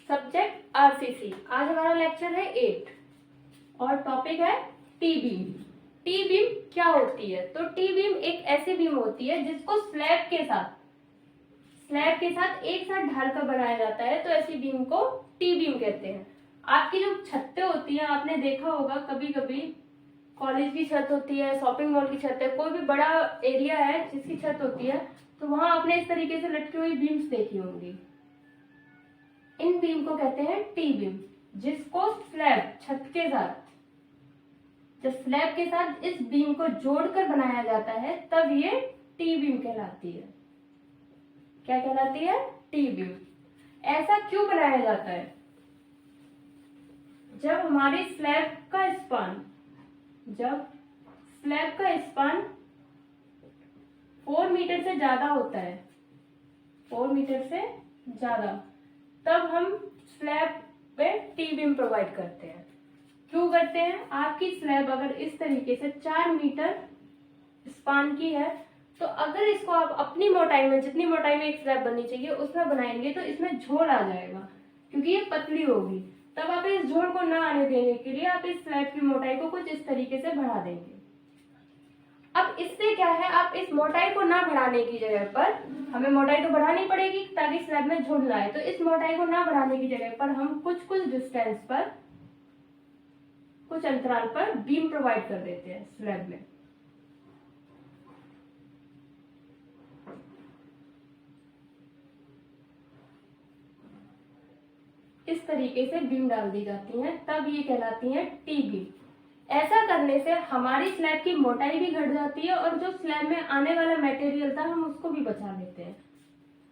Subject RCC. आज हमारा lecture है 8 और टॉपिक है टी बीम। टी बीम क्या होती है? तो टी बीम एक ऐसी बीम होती है जिसको स्लैब के साथ एक साथ ढालकर बनाया जाता है, तो ऐसी बीम को टी बीम कहते हैं। आपकी जो छतें होती हैं, आपने देखा होगा कभी कभी कॉलेज की छत होती है, शॉपिंग मॉल की छत है, कोई भी बड़ा एरिया है जिसकी छत होती है, तो वहां आपने इस तरीके से लटकी हुई बीम्स देखी होंगी। इन बीम को कहते हैं टी बीम, जिसको स्लैब छत के साथ, जब स्लैब के साथ इस बीम को जोड़कर बनाया जाता है तब ये टी बीम कहलाती है। क्या कहलाती है? T beam. ऐसा क्यों बनाया जाता है? जब हमारी स्लैब का स्पान 4 मीटर से ज्यादा होता है, 4 मीटर से ज्यादा, तब हम स्लैब पे टी बीम प्रोवाइड करते हैं। क्यों करते हैं? आपकी स्लैब अगर इस तरीके से 4 मीटर स्पान की है, तो अगर इसको आप अपनी मोटाई में, जितनी मोटाई में एक स्लैब बननी चाहिए उसमें बनाएंगे तो इसमें झोल आ जाएगा, क्योंकि ये पतली होगी। तब आप इस झोल को ना आने देने के लिए आप इस स्लैब की मोटाई को कुछ इस तरीके से बढ़ा देंगे। अब इससे क्या है, आप इस मोटाई को ना बढ़ाने की जगह पर, हमें मोटाई तो बढ़ानी पड़ेगी ताकि स्लैब में झोल ना आए, तो इस मोटाई को ना बढ़ाने की जगह पर हम कुछ डिस्टेंस पर, कुछ अंतराल पर बीम प्रोवाइड कर देते हैं स्लैब में। इस तरीके से बीम डाल दी जाती हैं, तब ये कहलाती हैं टी बीम। ऐसा करने से हमारी स्लैब की मोटाई भी घट जाती है और जो स्लैब में आने वाला मटेरियल था हम उसको भी बचा लेते हैं,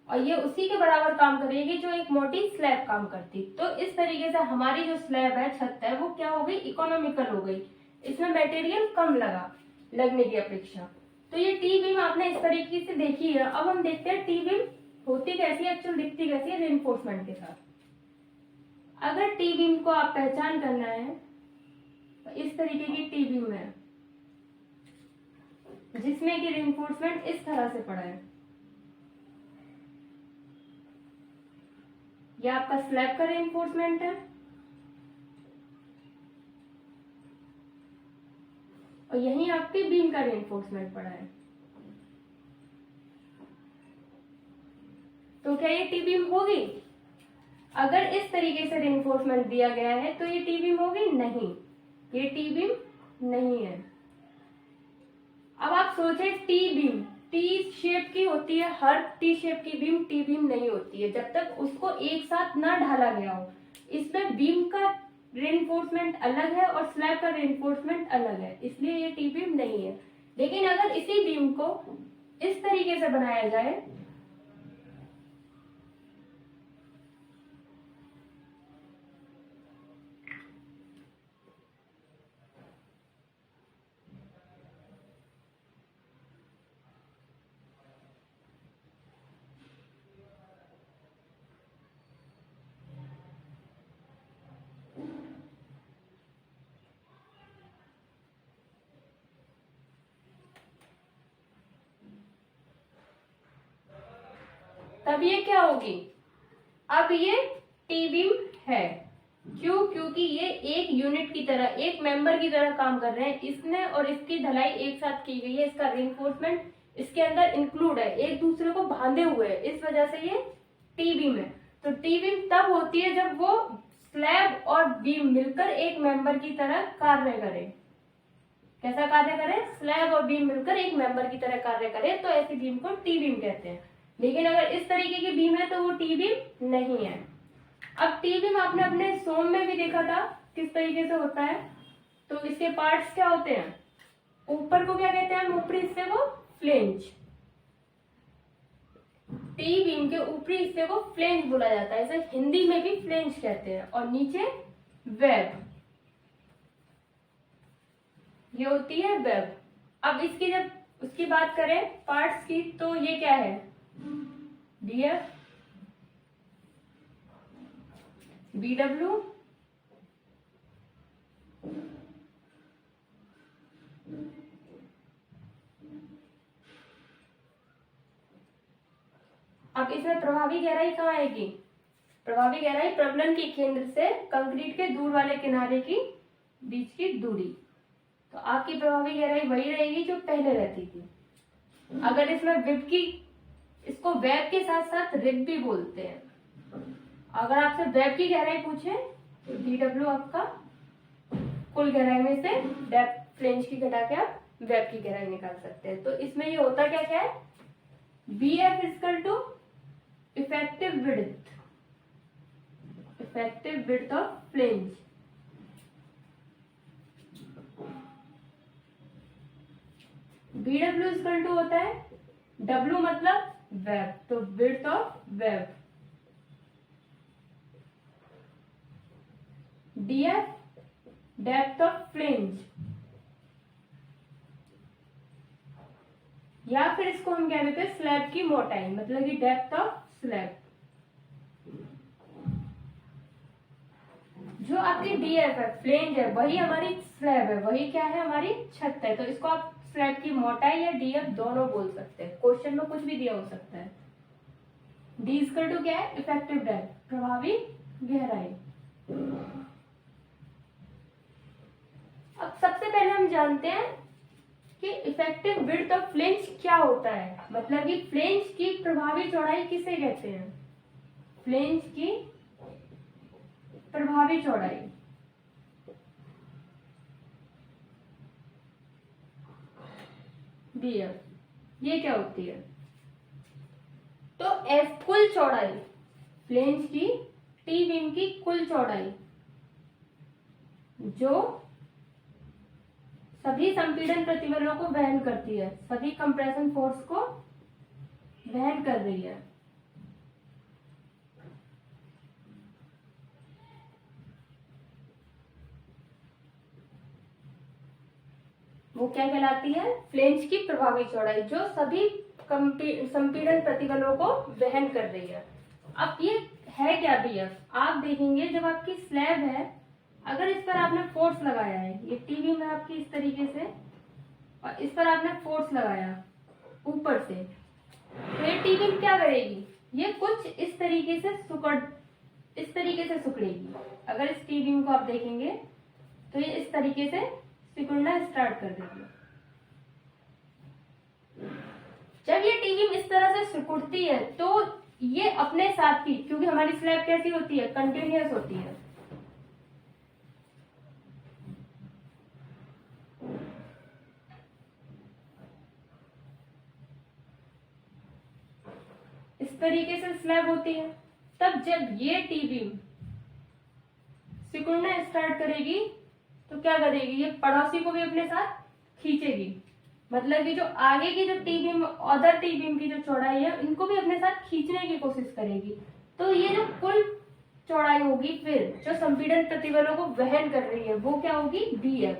और ये उसी के बराबर काम करेगी जो एक मोटी स्लैब काम करती। तो इस तरीके से हमारी जो स्लैब है, छत है, वो क्या हो गई? इकोनॉमिकल हो गई। इसमें मटेरियल कम लगने की अपेक्षा। तो ये टी बीम आपने इस तरीके से देखी है। अब हम देखते हैं टी बीम होती कैसी है, एक्चुअल दिखती कैसी है रेनफोर्समेंट के साथ। अगर टी बीम को आप पहचान करना है तो इस तरीके की टी बीम है जिसमें कि रेनफोर्समेंट इस तरह से पड़ा है। यह आपका स्लैब का रेनफोर्समेंट है और यहीं आपकी बीम का रेनफोर्समेंट पड़ा है। तो क्या ये टी बीम होगी? अगर इस तरीके से रेनफोर्समेंट दिया गया है तो ये टी बीम होगी? नहीं, ये टी बीम नहीं है। अब आप सोचे, टी बीम टी शेप की होती है, हर टी शेप की बीम टी बीम नहीं होती है जब तक उसको एक साथ ना ढाला गया हो। इसमें बीम का रेनफोर्समेंट अलग है और स्लैब का रेनफोर्समेंट अलग है, इसलिए ये टी बीम नहीं है। लेकिन अगर इसी बीम को इस तरीके से बनाया जाए, तब ये क्या होगी? अब ये टी बीम है। क्यों? क्योंकि ये एक यूनिट की तरह, एक मेंबर की तरह काम कर रहे हैं। इसने और इसकी ढलाई एक साथ की गई है, इसका रेनफोर्समेंट इसके अंदर इंक्लूड है, एक दूसरे को बांधे हुए है, इस वजह से ये टी बीम है। तो टी बीम तब होती है जब वो स्लैब और बीम मिलकर एक मेंबर की तरह कार्य करे। कैसा कार्य करे? स्लैब और बीम मिलकर एक मेंबर की तरह कार्य करे, तो ऐसी बीम को टी बीम कहते हैं। लेकिन अगर इस तरीके की बीम है तो वो टी बीम नहीं है। अब टी बीम आपने अपने सोम में भी देखा था किस तरीके से होता है। तो इसके पार्ट्स क्या होते हैं? ऊपर को क्या कहते हैं हम? ऊपरी हिस्से को फ्लेंज। टी बीम के ऊपरी हिस्से को फ्लेंज बोला जाता है, इसे हिंदी में भी फ्लेंज कहते हैं। और नीचे वेब, ये होती है वेब। अब इसकी जब उसकी बात करें पार्ट्स की, तो ये क्या है? डीएफ, बीडब्ल्यू, अब इसमें प्रभावी गहराई कहाँ आएगी? प्रभावी गहराई प्रबलन के केंद्र से कंक्रीट के दूर वाले किनारे की बीच की दूरी। तो आपकी प्रभावी गहराई वही रहेगी जो पहले रहती थी। अगर इसमें विप की, इसको वेब के साथ साथ रिप भी बोलते हैं। अगर आपसे वेब की गहराई पूछे तो DW आपका कुल गहराई में से डेप्थ फ्लेंज की घटा के आप वेब की गहराई निकाल सकते हैं। तो इसमें ये होता क्या क्या है, BF equal to effective width of flange. BW equal to होता है W मतलब वेब, तो width of web. DF depth of flange, या फिर इसको हम कह देते हैं स्लैब की मोटाई, मतलब कि डेप्थ ऑफ स्लैब। जो आपकी DF है, फ्लेंज है, वही हमारी स्लैब है, वही क्या है, हमारी छत है। तो इसको आप स्लैब की मोटाई या DF दोनों बोल सकते हैं। क्वेश्चन में कुछ भी दिया हो सकता है। D इक्वल टू क्या है, इफेक्टिव डेप्थ, प्रभावी गहराई। अब सबसे पहले हम जानते हैं कि इफेक्टिव विड्थ ऑफ फ्लेंज क्या होता है, मतलब कि फ्लेंज की प्रभावी चौड़ाई किसे कहते हैं। फ्लेंज की प्रभावी चौड़ाई BF, ये क्या होती है। तो F कुल चौड़ाई, फ्लेंज की टी बीम की कुल चौड़ाई जो सभी संपीड़न प्रतिबलों को वहन करती है, सभी कंप्रेशन फोर्स को वहन कर रही है। वो क्या कहलाती है, फ्लेंज की प्रभावी चौड़ाई जो सभी संपीड़न प्रतिबलों को वहन कर रही है। अब ये है क्या BF, आप देखेंगे जब आपकी स्लैब है, अगर इस पर आपने फोर्स लगाया है, ये टी बीम है आपकी इस तरीके से, और इस पर आपने फोर्स लगाया ऊपर से, तो ये टी बीम क्या करेगी, ये कुछ इस तरीके से सिकुड़ेगी। अगर इस टी बीम को आप देखेंगे तो ये इस तरीके से सिकुड़ना स्टार्ट कर देगी। जब ये टी बीम इस तरह से सिकुड़ती है तो ये अपने साथ ही, क्योंकि हमारी स्लैब कैसी होती है, कंटिन्यूअस होती है, इस तरीके से स्लैब होती है। तब जब ये टी बीम सिकुड़ना स्टार्ट करेगी तो क्या करेगी, ये पड़ोसी को भी अपने साथ खींचेगी, मतलब कि जो आगे की जो T beam, other T beam की जो चौड़ाई है, इनको भी अपने साथ खींचने की कोशिश करेगी। तो ये जो कुल चौड़ाई होगी फिर जो संपीड़न प्रतिबलों को वहन कर रही है, वो क्या होगी, BF।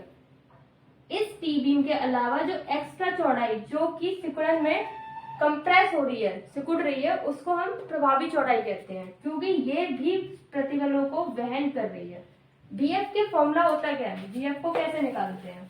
इस टी बीम के अलावा जो एक्स्ट्रा चौड़ाई जो कि सिकुड़न में कंप्रेस हो रही है, सिकुड़ रही है, उसको हम प्रभावी चौड़ाई कहते हैं, क्योंकि ये भी प्रतिबलों को वहन कर रही है। BF के फॉर्मूला होता क्या है, BF को कैसे निकालते हैं।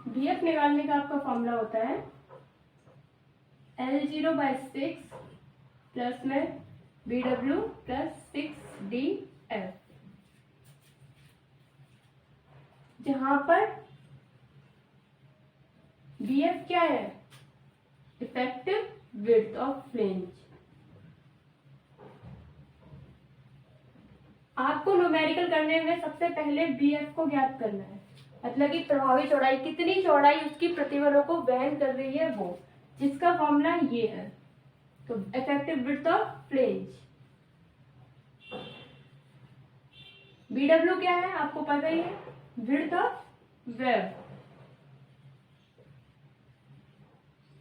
BF निकालने का आपका फॉर्मूला होता है L0/6 प्लस में BW प्लस 6DF, जहां पर BF क्या है, इफेक्टिव विड्थ ऑफ फ्लेंज। आपको न्यूमेरिकल करने में सबसे पहले BF को ज्ञात करना है, मतलब कि प्रभावी चौड़ाई, कितनी चौड़ाई उसकी प्रतिबलों को वहन कर रही है वो, जिसका फॉर्मूला ये है। तो effective width of flange. BW क्या है आपको पता ही है, विड्थ ऑफ वेब।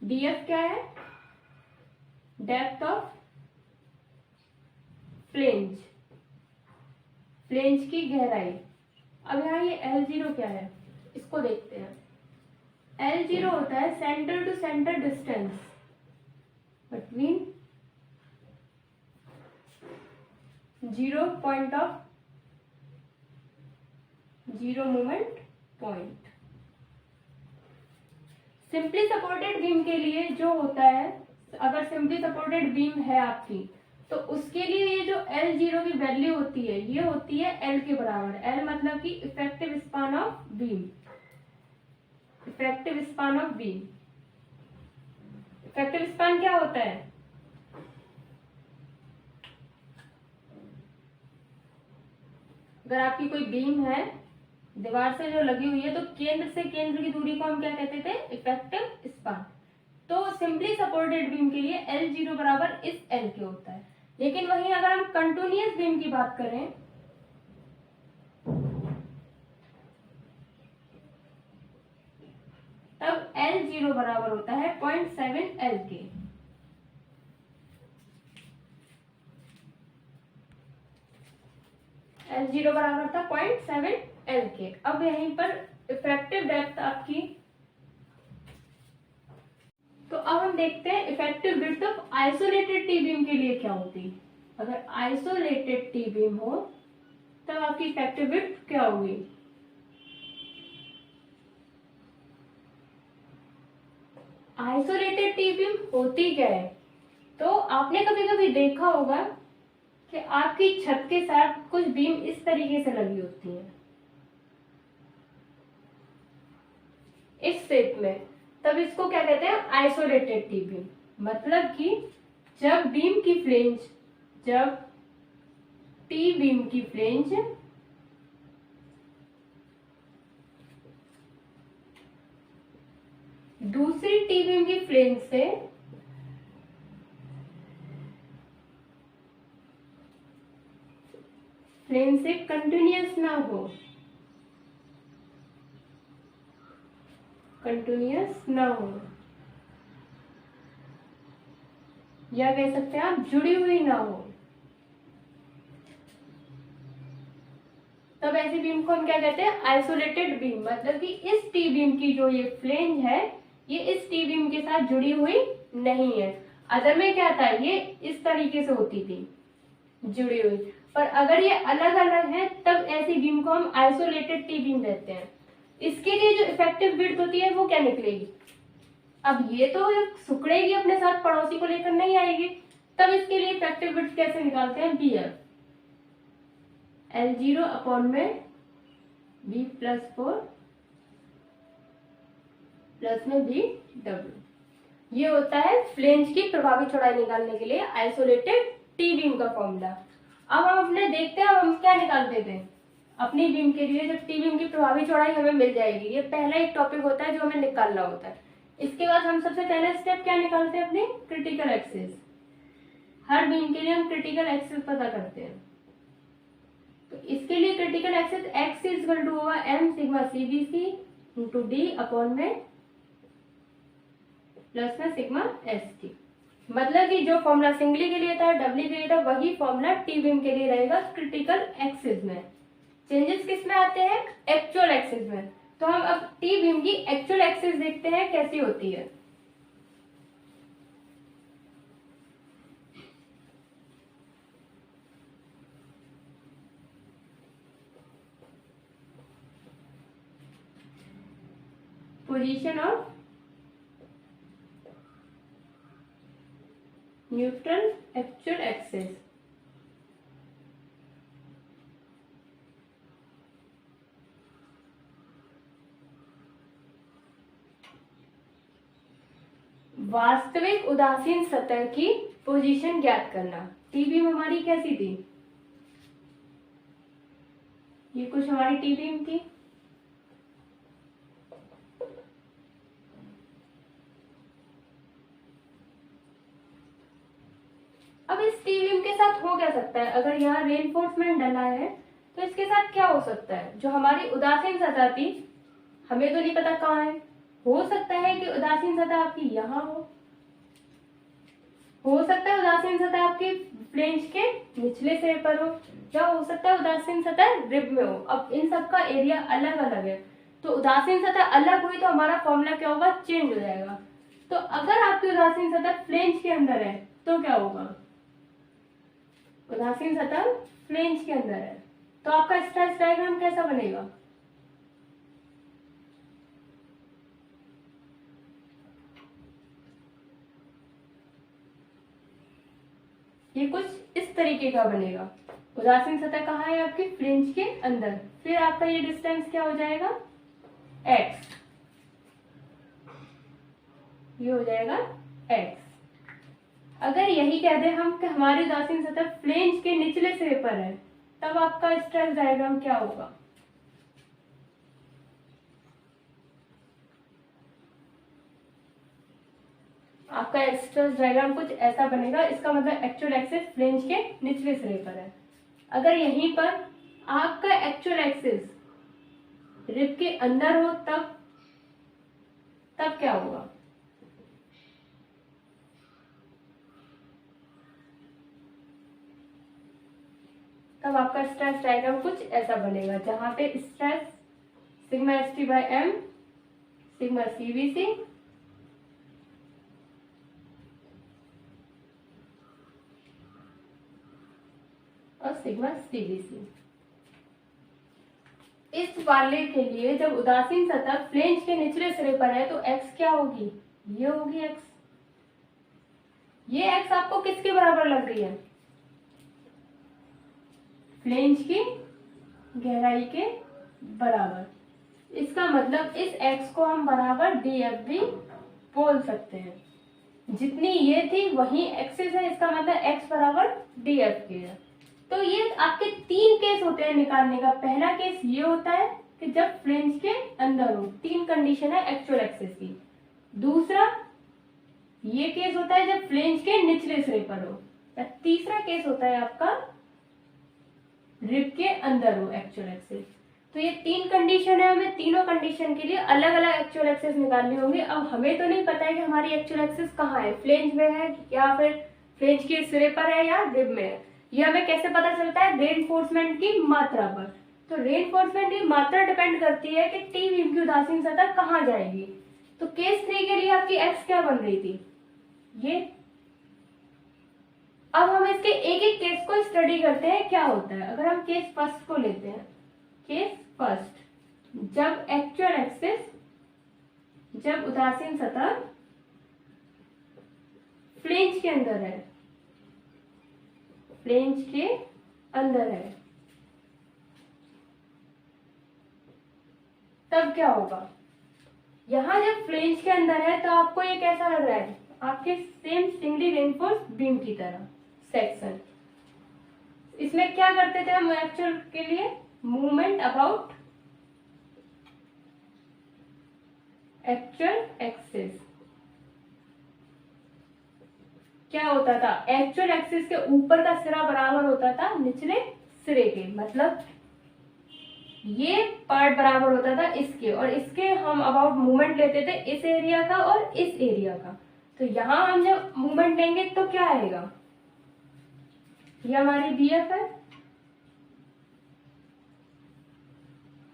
DF क्या है, डेप्थ ऑफ फ्लेंज, फ्लेंज की गहराई। अब यहाँ ये L0 क्या है, इसको देखते हैं। L0 होता है centre to centre distance between zero moment point. Simply supported beam के लिए जो होता है, अगर सिंपली सपोर्टेड बीम है आपकी, तो उसके लिए ये जो L0 की वैल्यू होती है ये होती है L के बराबर। L मतलब कि effective span of beam. Effective span of beam, effective span क्या होता है? अगर आपकी कोई बीम है दीवार से जो लगी हुई है, तो केंद्र से केंद्र की दूरी को हम क्या कहते थे? Effective span. तो सिंपली सपोर्टेड बीम के लिए L0 बराबर इस L के होता है। लेकिन वहीं अगर हम कंटिन्यूअस बीम की बात करें, तब L0 बराबर होता है 0.7 L के। L0 बराबर था 0.7 L के। अब यहीं पर इफेक्टिव डेप्थ आपकी, तो अब हम देखते हैं effective width of isolated T beam के लिए क्या होती। अगर आइसोलेटेड टी बीम हो तब आपकी इफेक्टिव विड्थ क्या होगी? आइसोलेटेड टी बीम होती क्या है? तो आपने कभी कभी देखा होगा कि आपकी छत के साथ कुछ बीम इस तरीके से लगी होती है, इस शेप में, तब इसको क्या कहते हैं? Isolated T beam. मतलब कि जब बीम की फ्लेंज, जब टी बीम की फ्लेंज दूसरी टी बीम की फ्लेंज से कंटिन्यूअस ना हो, कंटिन्यूअस ना हो, या कह सकते हैं आप जुड़ी हुई ना हो, तब ऐसी बीम को हम क्या कहते हैं? Isolated beam. मतलब कि इस टी बीम की जो ये फ्लेंज है ये इस टी बीम के साथ जुड़ी हुई नहीं है। अदर में क्या था? ये इस तरीके से होती थी जुड़ी हुई, पर अगर ये अलग अलग है तब ऐसी बीम को हम आइसोलेटेड टी बीम कहते हैं। इसके लिए जो इफेक्टिव विड्थ होती है वो क्या निकलेगी? अब ये तो सुकड़ेगी अपने साथ, पड़ोसी को लेकर नहीं आएगी, तब इसके लिए इफेक्टिव विड्थ कैसे निकालते हैं? BF L0 अपॉन में B+4 प्लस में BW। ये होता है फ्लेंज की प्रभावी चौड़ाई निकालने के लिए आइसोलेटेड टी बीम का फॉर्मूला। अब हम अपने देखते हैं हम क्या निकालते थे अपनी बीम के लिए। जब टी बीम की प्रभावी चौड़ाई हमें मिल जाएगी, ये पहला एक टॉपिक होता है जो हमें निकालना होता है। इसके बाद हम सबसे पहले स्टेप क्या निकालते हैं? अपनी क्रिटिकल एक्सिस। हर बीम के लिए हम क्रिटिकल एक्सिस पता करते हैं। तो इसके लिए critical axis x equal to होगा m sigma CBC into D upon में प्लस में सिग्मा ST। मतलब कि जो फॉर्मूला सिंगली के लिए था, डबली के लिए था, वही फॉर्मूला टी बीम के लिए रहेगा क्रिटिकल एक्सिस में। चेंजेस किस में आते हैं? एक्चुअल एक्सिस में। तो हम अब टी बीम की एक्चुअल एक्सिस देखते हैं कैसी होती है। Position of neutral actual axis. वास्तविक उदासीन सतह की पोजीशन ज्ञात करना। टी बीम हमारी कैसी थी? ये कुछ हमारी टी बीम थी। अब इस टी बीम के साथ हो क्या सकता है? अगर यहाँ रेनफोर्समेंट डला है तो इसके साथ क्या हो सकता है? जो हमारी उदासीन सतह थी, हमें तो नहीं पता कहाँ है, हो सकता है कि उदासीन सतह आपकी यहाँ हो सकता है उदासीन सतह आपकी फ्लेंज के निचले सिरे पर हो, या हो सकता है उदासीन सतह रिब में हो। अब इन सब का एरिया अलग अलग है, तो उदासीन सतह अलग हुई तो हमारा फॉर्मूला क्या होगा? चेंज हो जाएगा। तो अगर आपकी उदासीन सतह फ्लेंज के अंदर है तो क्या होगा? उदासीन सतह तो आपका स्ट्रेस डायग्राम कैसा बनेगा? ये कुछ इस तरीके का बनेगा। उदासीन सतह कहाँ है? आपकी फ्रिंज के अंदर। फिर आपका ये डिस्टेंस क्या हो जाएगा? x। ये हो जाएगा x। अगर यही कह दे हम कि हमारी उदासीन सतह फ्लेंज के निचले सिरे पर है, तब आपका स्ट्रेस डायग्राम क्या होगा? आपका स्ट्रेस डायग्राम कुछ ऐसा बनेगा। इसका मतलब एक्चुअल एक्सिस फ्लेंज के निचले सिरे पर है। अगर यहीं पर आपका एक्चुअल एक्सिस रिब के अंदर हो, तब क्या होगा? तब आपका स्ट्रेस डायग्राम कुछ ऐसा बनेगा, जहां पे stress sigma S T by M, sigma C B C, और सिग्मा सी बी सी। इस वाले के लिए जब उदासीन सतह फ्लेंज के निचले सिरे पर है तो x क्या होगी? ये होगी x। ये x आपको किसके बराबर लग रही है? फ्लेंज की गहराई के बराबर। इसका मतलब इस x को हम बराबर df भी बोल सकते हैं। जितनी ये थी वही एक्सिस है, इसका मतलब x बराबर df के है। तो ये आपके 3 केस होते हैं निकालने का। पहला केस ये होता है कि जब फ्लेंज के अंदर हो, 3 कंडीशन है एक्चुअल एक्सिस की। दूसरा ये केस होता है जब फ्लेंज के निचले सिरे पर हो। तीसरा केस होता है आपका रिब के अंदर हो एक्चुअल एक्सिस। तो ये 3 कंडीशन है। हमें तीनों कंडीशन के लिए अलग अलग एक्चुअल एक्सिस निकालनी होंगी। अब हमें तो नहीं पता है कि हमारी एक्चुअल एक्सिस कहाँ है, फ्लेंज में है या फिर फ्लेंज के सिरे पर है या रिब में है। ये हमें कैसे पता चलता है? रेनफोर्समेंट की मात्रा पर। तो रेनफोर्समेंट की मात्रा डिपेंड करती है कि टी बीम की उदासीन सतह कहाँ जाएगी। तो केस 3 के लिए आपकी एक्स क्या बन रही थी? ये। अब हम इसके एक एक केस को स्टडी करते हैं क्या होता है। अगर हम केस फर्स्ट को लेते हैं, केस फर्स्ट, जब एक्चुअल एक्सिस, जब उदासीन सतह फ्लेंज के अंदर है, फ्लेंज के अंदर है, तब क्या होगा? यहां जब फ्लेंज के अंदर है तो आपको ये कैसा लग रहा है? आपके सेम सिंगली रेनफोर्स बीम की तरह सेक्शन। इसमें क्या करते थे हम एक्चुअल के लिए? Movement about actual axis. क्या होता था? एक्चुअल एक्सिस के ऊपर का सिरा बराबर होता था निचले सिरे के। मतलब ये पार्ट बराबर होता था इसके, और इसके हम अबाउट मूवमेंट लेते थे इस एरिया का और इस एरिया का। तो यहां हम जब मूवमेंट लेंगे तो क्या आएगा? ये हमारी बीएफ है,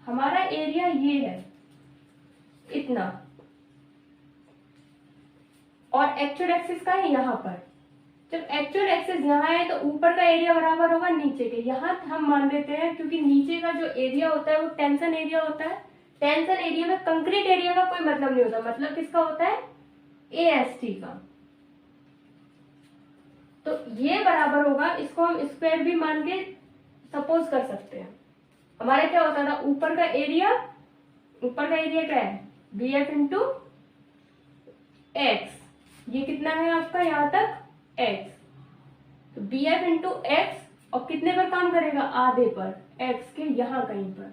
हमारा एरिया ये है इतना, और एक्चुअल एक्सिस का है यहाँ पर। जब एक्चुअल एक्सिस यहाँ है तो ऊपर का एरिया बराबर होगा नीचे के। यहाँ हम मान लेते हैं क्योंकि नीचे का जो एरिया होता है वो टेंशन एरिया होता है। टेंशन एरिया में कंक्रीट एरिया का कोई मतलब नहीं होता। मतलब किसका होता है? AST का। तो ये बराबर होगा, इसको हम स्क्वायर भी मान के सपोज कर सकते हैं। हमारा क्या होता था? ऊपर का एरिया क्या है? BF into x. ये कितना है आपका यहाँ तक? x। तो BF इंटू एक्स, और कितने पर काम करेगा? आधे पर, x के यहाँ कहीं पर।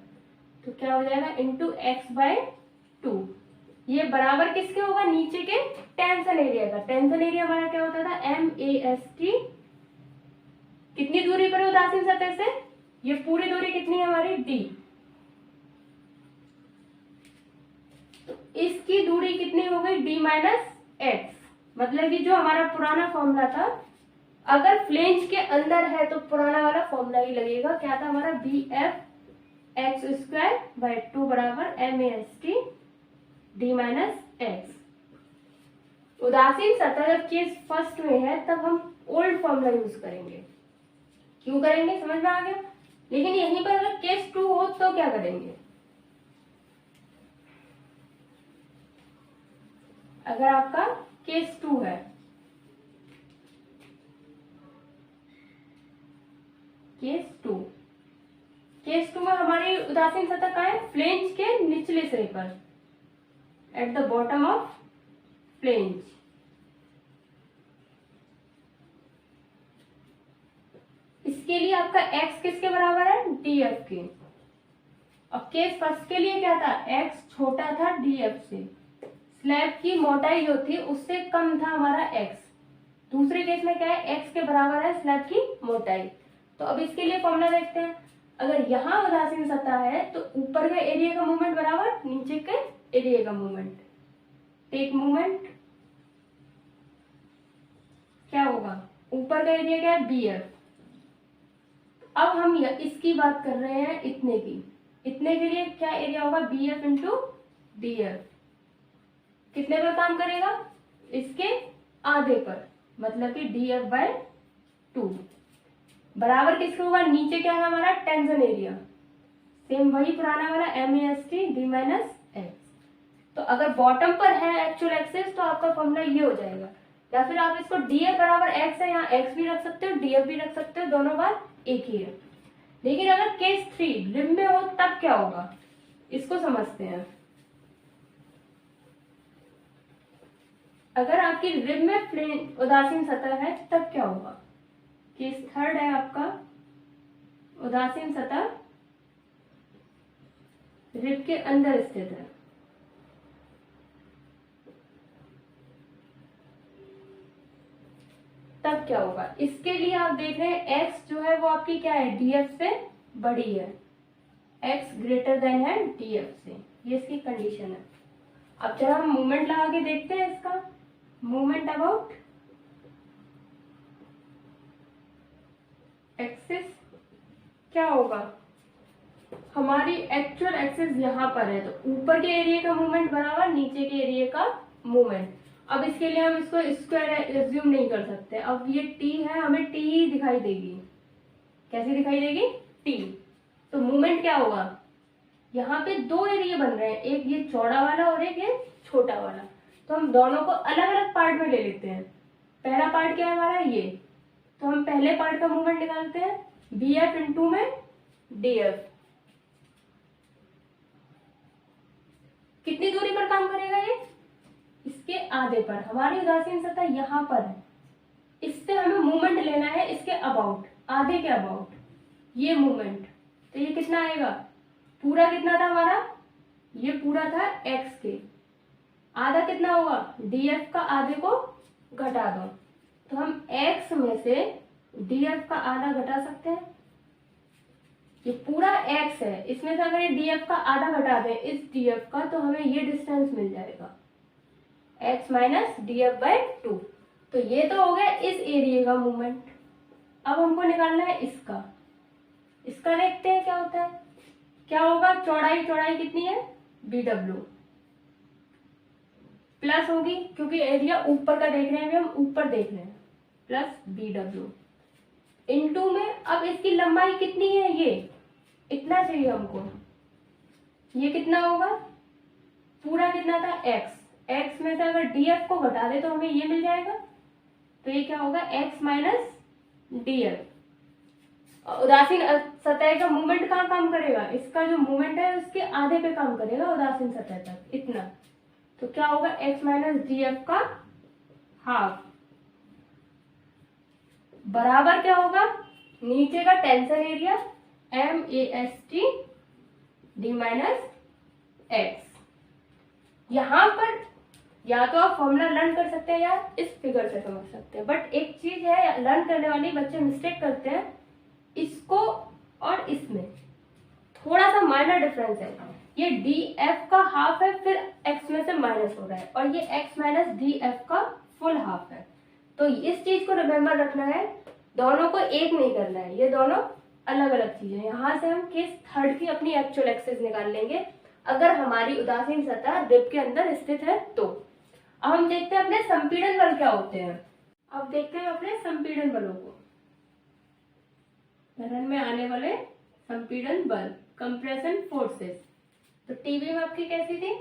तो क्या हो जाएगा? Into X by 2। ये बराबर किसके होगा? नीचे के टेंशन एरिया का। टेंशन एरिया हमारा क्या होता था? MAST। कितनी दूरी पर है उदासीन सतह से? ये पूरी दूरी कितनी है हमारी? D। तो इसकी दूरी कितनी हो गई? D minus x. मतलब कि जो हमारा पुराना फॉर्मूला था, अगर फ्लेंज के अंदर है तो पुराना वाला फॉर्मूला ही लगेगा। क्या था हमारा? BF एक्स स्क्वायर बाय 2 बराबर MAST D माइनस एक्स। उदासीन सतह जब केस फर्स्ट में है तब हम ओल्ड फॉर्मूला यूज करेंगे। क्यों करेंगे? समझ में आ गया? लेकिन यहीं पर अगर केस 2 हो तो क्या करेंगे? अगर आपका केस 2 है, केस 2 में हमारी उदासीन सतह कहाँ है? फ्लेंज के निचले सिरे पर, at the bottom of flange. इसके लिए आपका x किसके बराबर है? df के। और केस फर्स्ट के लिए क्या था? x छोटा था df से, स्लैब की मोटाई जो थी उससे कम था हमारा x। दूसरे केस में क्या है? x के बराबर है स्लैब की मोटाई। तो अब इसके लिए फॉर्मूला देखते हैं। अगर यहाँ उदासीन सतह है तो ऊपर के एरिया का मूवमेंट बराबर नीचे के एरिया का मूवमेंट। टेक मूवमेंट क्या होगा? ऊपर का एरिया क्या है? bf। अब हम इसकी बात कर रहे हैं इतने की, इतने के लिए क्या एरिया होगा? bf into df। कितने पर काम करेगा? इसके आधे पर, मतलब कि df बाय 2 बराबर किसके होगा? नीचे क्या है हमारा? टेंशन एरिया, सेम वही पुराना वाला MAST d माइनस एक्स। तो अगर बॉटम पर है एक्चुअल एक्सेस तो आपका फॉर्मूला ये हो जाएगा, या फिर आप इसको df बराबर x है, यहाँ x भी रख सकते हो, df भी रख सकते हो, दोनों बात एक ही है। लेकिन अगर केस 3 रिब में हो तब क्या होगा, इसको समझते हैं। अगर आपकी रिब में प्लेन उदासीन सतह है तब क्या होगा? केस 3 है आपका, उदासीन सतह रिब के अंदर स्थित है। तब क्या होगा? इसके लिए आप देख रहे हैं x जो है वो आपकी क्या है? df से बड़ी है, x ग्रेटर देन है df से, ये इसकी कंडीशन है। अब जब हम मूवमेंट लगा के देखते हैं इसका, मूवमेंट अबाउट एक्सिस क्या होगा? हमारी एक्चुअल एक्सिस यहाँ पर है, तो ऊपर के एरिया का मूवमेंट बराबर नीचे के एरिया का मूवमेंट। अब इसके लिए हम इसको स्क्वायर एज्यूम नहीं कर सकते। अब ये t है, हमें t ही दिखाई देगी। कैसी दिखाई देगी? t। तो मूवमेंट क्या होगा? यहाँ पे दो एरिया बन रहे हैं, एक ये चौड़ा वाला और एक ये छोटा वाला। तो हम दोनों को अलग अलग पार्ट में ले लेते हैं। पहला पार्ट क्या है हमारा? ये। तो हम पहले पार्ट का मूवमेंट निकालते हैं, bf इंटू में df। कितनी दूरी पर काम करेगा ये? इसके आधे पर। हमारी उदासीन सतह यहाँ पर है, इससे हमें मूवमेंट लेना है इसके अबाउट, आधे के अबाउट ये मूवमेंट। तो ये कितना आएगा? पूरा कितना था हमारा? ये पूरा था x के, आधा कितना होगा? df का आधे को घटा दो। तो हम x में से df का आधा घटा सकते हैं। ये पूरा x है, इसमें से अगर ये df का आधा घटा दें इस df का, तो हमें ये डिस्टेंस मिल जाएगा, x माइनस df बाय 2। तो ये तो हो गया इस एरिया का मूवमेंट। अब हमको निकालना है इसका। इसका देखते हैं क्या होता है। क्या होगा? चौड़ाई कितनी है? bw प्लस होगी, क्योंकि एरिया ऊपर का देख रहे हैं, हम ऊपर देख रहे हैं, प्लस bw इनटू में। अब इसकी लंबाई कितनी है? ये इतना चाहिए हमको। ये कितना होगा? पूरा कितना था? x में से अगर df को घटा दे तो हमें ये मिल जाएगा। तो ये क्या होगा? x minus df। उदासीन सतह का मूवमेंट कहाँ काम करेगा? इसका जो मूवमेंट है उसके आधे पे काम करेगा, उदासीन सतह तक इतना। तो क्या होगा? x माइनस df का हाफ बराबर क्या होगा? नीचे का tension area MAST d minus x. यहां पर या तो आप फॉर्मूला लर्न कर सकते हैं या इस फिगर से समझ सकते हैं। बट एक चीज है, लर्न करने वाले बच्चे मिस्टेक करते हैं, इसको और इसमें थोड़ा सा माइनर डिफरेंस है। ये df का हाफ है, फिर x में से माइनस हो रहा है, और ये x माइनस df का फुल हाफ है। तो इस चीज को रिमेम्बर रखना है, दोनों को एक नहीं करना है, ये दोनों अलग अलग चीजें। यहाँ से हम केस 3 की अपनी एक्चुअल एक्सिस निकाल लेंगे अगर हमारी उदासीन सतह रिब के अंदर स्थित है तो। अब हम देखते हैं अपने संपीड़न बल क्या होते हैं। अब देखते हैं अपने संपीड़न बलों को, धरन में आने वाले संपीड़न बल, कंप्रेशन फोर्सेस। तो टी बीम आपकी कैसी थी?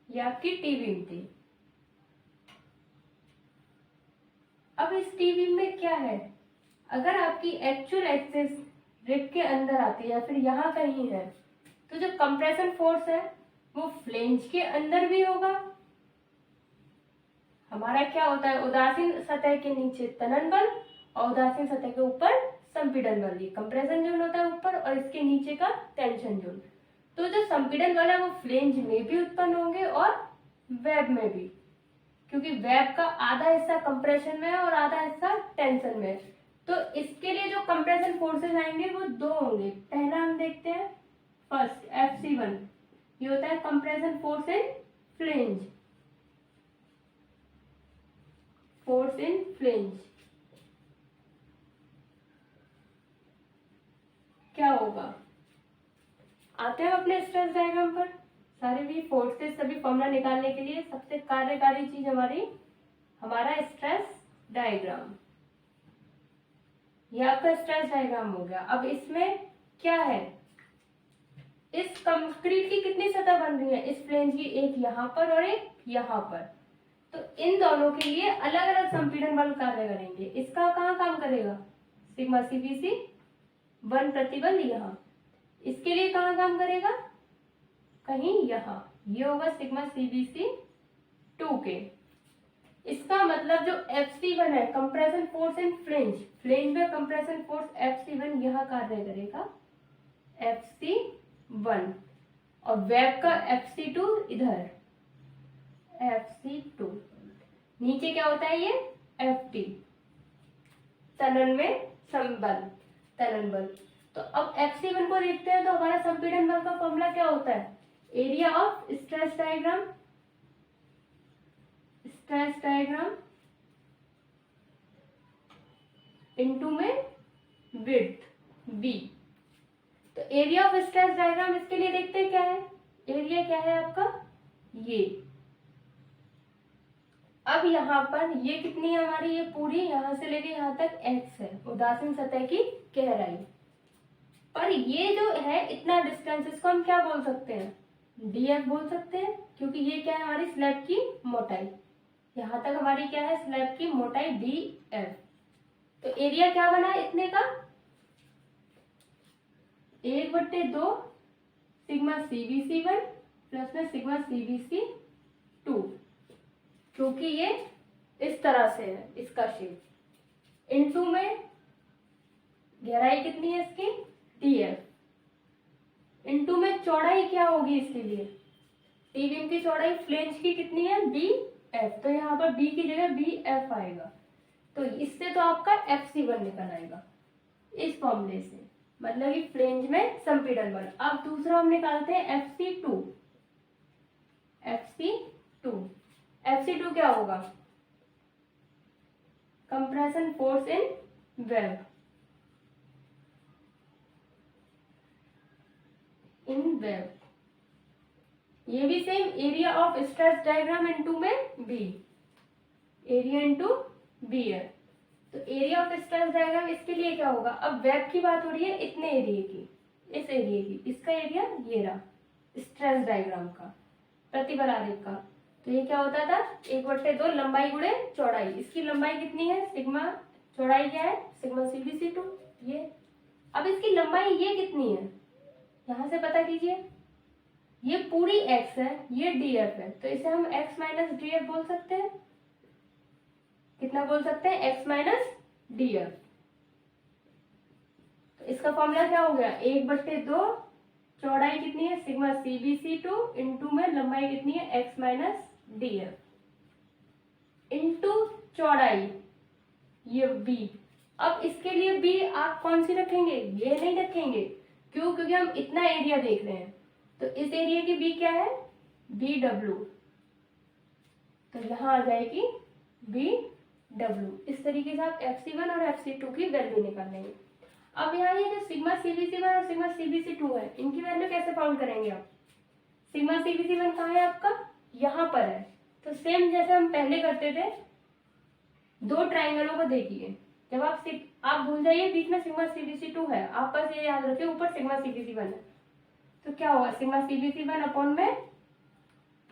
ये आपकी टी बीम थी। अब इस टी बीम में क्या है, अगर आपकी एक्चुअल एक्सिस रिब के अंदर आती है या फिर यहाँ कहीं है, तो जो कंप्रेशन फोर्स है वो फ्लेंज के अंदर भी होगा। हमारा क्या होता है, उदासीन सतह के नीचे तनन बल और उदासीन सतह के ऊपर संपीड़न बल। ये कंप्रेशन जोन होता है ऊपर और इसके नीचे का टेंशन जोन। तो जो संपीड़न बल है वो फ्लेंज में भी उत्पन्न होंगे और वेब में भी, क्योंकि वेब का आधा हिस्सा कंप्रेशन में है और आधा हिस्सा टेंशन में है। तो इसके लिए जो कंप्रेशन फोर्सेस आएंगे वो दो होंगे। पहला हम देखते हैं फर्स्ट FC1, ये होता है compression force in flange, force in flange. क्या होगा, आते हैं अपने स्ट्रेस डायग्राम पर। सारे भी फोर्सेस सभी फॉर्मूला निकालने के लिए सबसे कार्यकारी चीज हमारा स्ट्रेस डायग्राम। ये आपका स्ट्रेस डायग्राम हो गया। अब इसमें क्या है, इस कंक्रीट की कितनी सतह बन रही है, इस फ्लेंज की एक यहाँ पर और एक यहाँ पर। तो इन दोनों के लिए अलग अलग संपीड़न बल कार्य करेंगे। इसका कहाँ काम करेगा, सिग्मा CBC 1 प्रतिबल यहाँ। इसके लिए कहाँ काम करेगा, कहीं यहाँ, ये होगा सिग्मा CBC 2 के। इसका मतलब जो FC1 है compression force in flange, flange में कंप्रेशन फोर्स FC1 यहाँ कार्य करेगा, FC1, और वेब का FC2 इधर, FC2। नीचे क्या होता है, ये FT, तनन में संबल, तनन बल। तो अब FC1 को देखते हैं। तो हमारा संपीड़न बल का फॉर्मूला क्या होता है, area of stress diagram, stress diagram into में विड्थ B। तो एरिया ऑफ स्ट्रेस डायग्राम इसके लिए देखते हैं क्या है, एरिया क्या है आपका ये। अब यहाँ पर ये कितनी है हमारी, ये पूरी यहाँ से लेके यहाँ तक x है, उदासीन सतह की गहराई। पर ये जो है इतना डिस्टेंस, इसको हम क्या बोल सकते हैं, df बोल सकते हैं, क्योंकि ये क्या है हमारी स्लैब की मोटाई। यहाँ तक हमारी क्या है, स्लैब की मोटाई df। तो एरिया क्या बना इतने का, 1/2 सिग्मा CBC1 प्लस में सिग्मा CBC2, क्योंकि ये इस तरह से है इसका शेप, इनटू में गहराई कितनी है इसकी df, इनटू में चौड़ाई क्या होगी इसके लिए, टी बीम की चौड़ाई फ्लेंज की कितनी है bf, तो यहाँ पर b की जगह bf आएगा। तो इससे तो आपका FC1 निकल आएगा इस फॉर्मूले से, मतलब कि फ्लेंज में संपीड़न बल। अब दूसरा हम निकालते हैं FC2। FC2 क्या होगा, कंप्रेशन फोर्स इन वेब, ये भी same area of stress diagram into में B, एरिया इनटू B है। तो एरिया ऑफ स्ट्रेस डायग्राम इसके लिए क्या होगा, अब वेब की बात हो रही है इतने एरिया की, इस एरिया की, इसका एरिया ये रहा स्ट्रेस डायग्राम का, प्रतिबल आरेख का। तो ये क्या होता था, 1/2 लंबाई गुणे चौड़ाई। इसकी लंबाई कितनी है, सिग्मा, चौड़ाई क्या है सिग्मा CBC2 ये। अब इसकी लंबाई ये कितनी है, यहां से पता कीजिए, ये पूरी x है, ये df है, तो इसे हम x माइनस df बोल सकते हैं। कितना बोल सकते हैं, x माइनस df। तो इसका फॉर्मूला क्या हो गया, 1/2, चौड़ाई कितनी है सिग्मा CBC2 इंटू में लंबाई कितनी है x माइनस df, इंटू चौड़ाई ये b। अब इसके लिए b आप कौन सी रखेंगे, ये नहीं रखेंगे, क्यों, क्योंकि हम इतना एरिया देख रहे हैं। तो इस एरिया की b क्या है, BW, तो यहाँ आ जाएगी BW। इस तरीके से आप FC1 और FC2 की वैल्यू निकाल लेंगे। अब यहाँ ये जो सिग्मा CBC1 और सिग्मा CBC2 है, इनकी वैल्यू कैसे फाउंड करेंगे आप, सिग्मा CBC1 कहाँ है आपका, यहाँ पर है। तो सेम जैसे हम पहले करते थे, दो ट्राइंगलों को देखिए, जब आप भूल जाइए बीच में सिग्मा CBC2 है, आप बस ये याद रखिए ऊपर सिग्मा CBC1 है। तो क्या होगा, सिग्मा CBC1 अपॉन में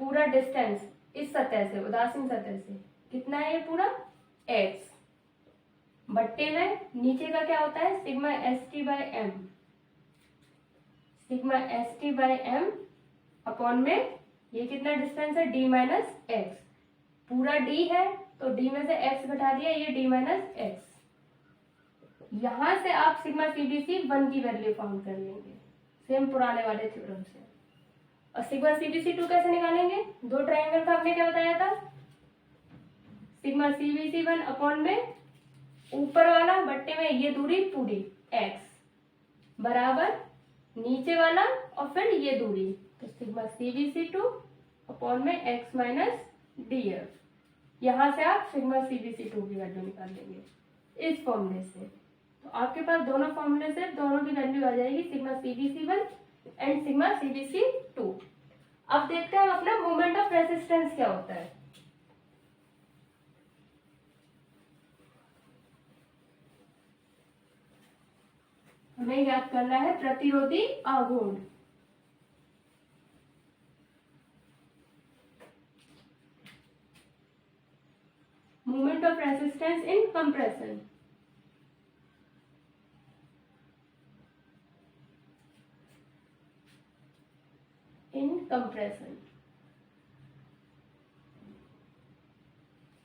पूरा डिस्टेंस इस सतह से, उदासीन सतह से कितना है ये पूरा x, बट्टे में नीचे का क्या होता है sigma ST/m, sigma ST/m upon में ये कितना डिस्टेंस है d माइनस एक्स, पूरा d है तो d में से x घटा दिया, ये d माइनस एक्स। यहां से आप सिग्मा CBC1 की वैल्यू फाउंड कर लेंगे सेम पुराने वाले थ्योरम से। और सिग्मा CBC2 कैसे निकालेंगे, दो ट्राइंगल का आपने क्या बताया था, सिग्मा CBC1 अपॉन में ऊपर वाला बट्टे में ये दूरी पूरी x बराबर नीचे वाला और फिर ये दूरी, तो सिग्मा CBC2 अपॉन में x माइनस df। यहां से आप सिग्मा CBC2 की वैल्यू निकाल लेंगे इस फॉर्मूले से। तो आपके पास दोनों फॉर्मूले से दोनों की वैल्यू आ जाएगी, sigma CBC1 and sigma CBC2। अब देखते हैं अपना मोमेंट ऑफ रेसिस्टेंस क्या होता है। हमें याद करना है प्रतिरोधी आघूर्ण। Moment of resistance in compression. In compression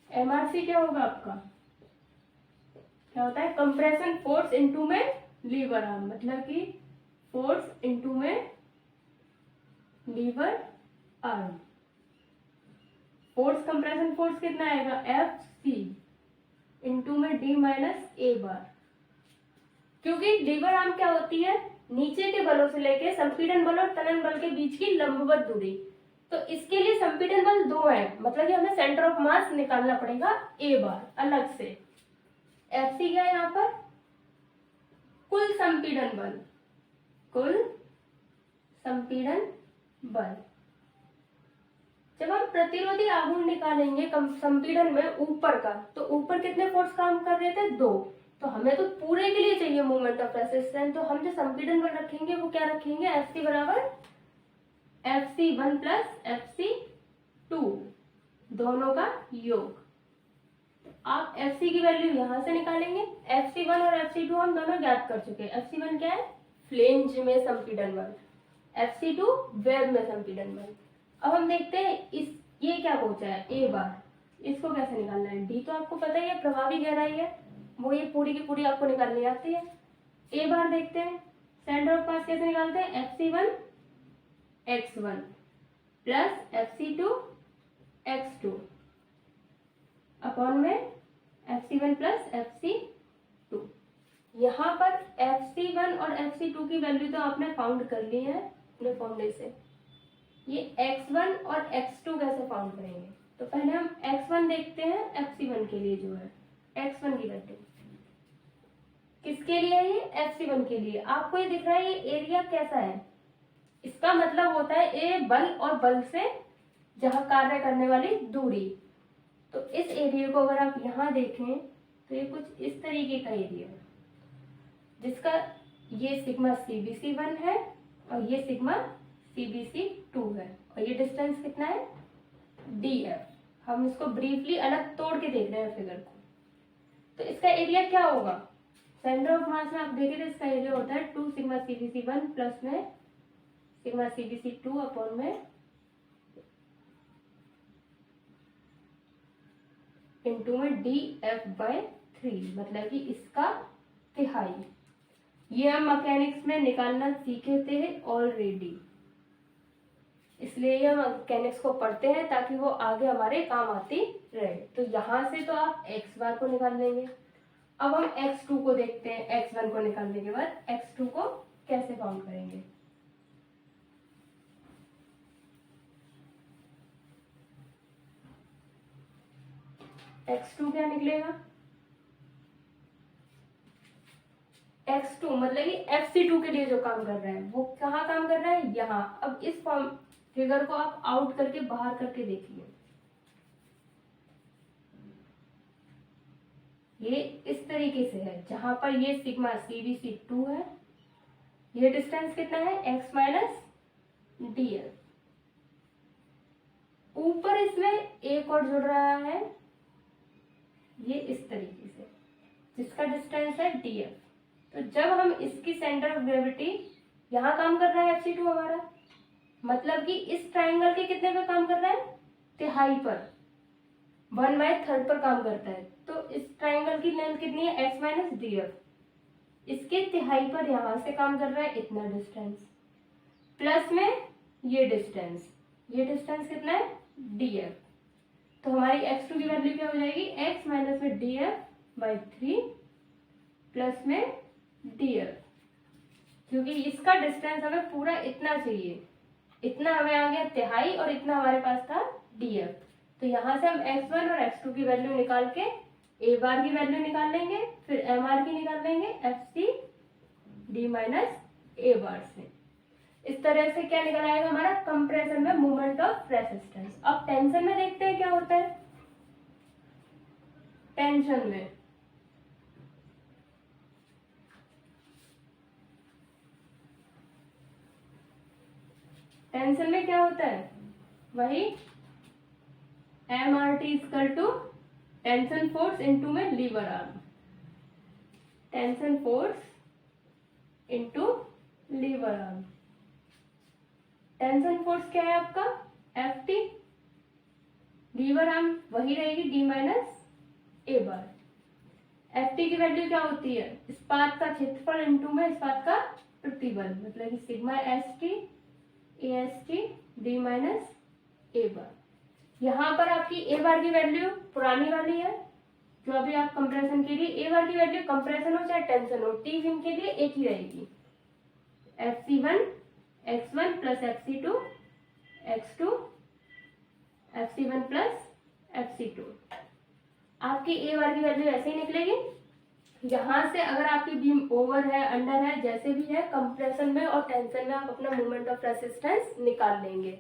MRC क्या होगा आपका, क्या होता है कंप्रेशन फोर्स इनटू में लीवर आर्म, मतलब कि फोर्स इनटू में lever arm. Force compression force कितना आएगा FC इनटू में D माइनस A बार, क्योंकि लीवर आर्म क्या होती है नीचे के बलों से लेके संपीड़न बल और तनन बल के बीच की लंबवत दूरी। तो इसके लिए संपीड़न बल दो है, मतलब कि हमें सेंटर ऑफ मास निकालना पड़ेगा A बार अलग से। FC क्या है यहाँ पर, कुल संपीड़न बल, कुल संपीड़न बल। जब हम प्रतिरोधी आघूर्ण निकालेंगे संपीड़न में ऊपर का, तो ऊपर कितने फोर्स काम कर रहे थे, दो, तो हमें तो पूरे के लिए चाहिए मोमेंट ऑफ रेसिस्टेंस। तो हम जो संपीड़न बल रखेंगे वो क्या रखेंगे, FC बराबर FC1 प्लस FC2 दोनों का योग। आप FC की वैल्यू यहां से निकालेंगे, FC1 और FC2 हम दोनों ज्ञात कर चुके हैं। FC1 क्या है फ्लेंज में संपीड़न बल, FC2 वेब में संपीड़न बल। अब हम देखते हैं ये क्या पहुंचा है A बार, इसको कैसे निकालना है। D तो आपको पता ही है प्रभावी गहराई है, वो ये पूरी की पूरी आपको निकालनी आती है। A बार देखते हैं, सेंटर ऑफ मास कैसे निकालते हैं, FC1 x1 plus FC2 x2 upon में FC1 प्लस FC2। यहाँ पर FC1 और FC2 की वैल्यू तो आपने फाउंड कर ली है अपने फॉर्मूले से। ये x1 और x2 कैसे फाउंड करेंगे, तो पहले हम x1 देखते हैं FC1 के लिए, जो है x1 की वैल्यू किसके लिए है, ये FC1 के लिए। आपको ये दिख रहा है ये एरिया कैसा है, इसका मतलब होता है ए बल और बल से जहां कार्य करने वाली दूरी। तो इस एरिया को अगर आप यहाँ देखें तो ये कुछ इस तरीके का एरिया है, जिसका ये सिग्मा CBC1 है और ये सिग्मा CBC2 है, और ये डिस्टेंस कितना है DF। हम इसको ब्रीफली अलग तोड़ के देख रहे हैं फिगर को। तो इसका एरिया क्या होगा, सेंटर ऑफ मास में आप देखें तो इसका एरिया होता है 2 सिग्मा CBC1 प्लस में सिग्मा CBC2 अपॉन में इंटू में DF/3, मतलब कि इसका तिहाई। ये हम मैकेनिक्स में निकालना सीखे थे ऑलरेडी, इसलिए ये हम मैकेनिक्स को पढ़ते हैं ताकि वो आगे हमारे काम आती रहे। तो यहाँ से तो आप x बार को निकाल लेंगे। अब हम x2 को देखते हैं, x1 को निकालने के बाद x2 को कैसे फाउंड करेंगे। x2 क्या निकलेगा, x2 मतलब कि FC2 के लिए जो काम कर रहा है वो कहाँ काम कर रहा है, यहाँ। अब इस फॉर्म फिगर को आप आउट करके बाहर करके देखिए, ये इस तरीके से है, जहां पर ये सिग्मा CBC 2 है, ये डिस्टेंस कितना है x माइनस dl। ऊपर इसमें एक और जुड़ रहा है, ये इस तरीके से, जिसका डिस्टेंस है df। तो जब हम इसकी सेंटर ऑफ ग्रेविटी, यहाँ काम कर रहा है FC2 हमारा, मतलब कि इस ट्राइंगल के कितने पे काम कर रहा है, तिहाई पर, 1/3 पर काम करता है। तो इस ट्राइंगल की लेंथ कितनी है x माइनस df, इसके तिहाई पर यहाँ से काम कर रहा है इतना डिस्टेंस, प्लस में ये डिस्टेंस कितना है df। तो हमारी x2 की वैल्यू क्या हो जाएगी, x माइनस में df/3 प्लस में df, क्योंकि इसका डिस्टेंस हमें पूरा इतना चाहिए, इतना हमें आ गया तिहाई और इतना हमारे पास था df। तो यहाँ से हम x1 और x2 की वैल्यू निकाल के a बार की वैल्यू निकाल लेंगे, फिर m r की निकाल लेंगे FC d माइनस a बार से। इस तरह से क्या निकल आएगा हमारा कंप्रेशन में मोमेंट ऑफ रेसिस्टेंस। अब टेंशन में देखते हैं क्या होता है। टेंशन में क्या होता है, वही MRT equal to tension force into में lever arm, tension force into lever arm. Tension force क्या है आपका FT, लीवर आर्म वही रहेगी d minus a bar. FT की वैल्यू क्या होती है, इस्पात का क्षेत्रफल इनटू में इस्पात का प्रतिबल, मतलब कि sigma ST AST d minus a बार। यहाँ पर आपकी a बार की वैल्यू पुरानी वाली है, जो अभी आप कंप्रेशन के लिए a बार की वैल्यू कंप्रेशन हो चाहे टेंशन हो, टी बीम के लिए एक ही रहेगी, FC1 x1 plus FC2 x2 FC1 plus FC2। आपकी a बार की वैल्यू ऐसे ही निकलेगी। यहाँ से अगर आपकी बीम ओवर है, अंडर है, जैसे भी है, कंप्रेशन में और टेंशन में आप अपना मोमेंट ऑफ रेसिस्टेंस निकाल लेंगे।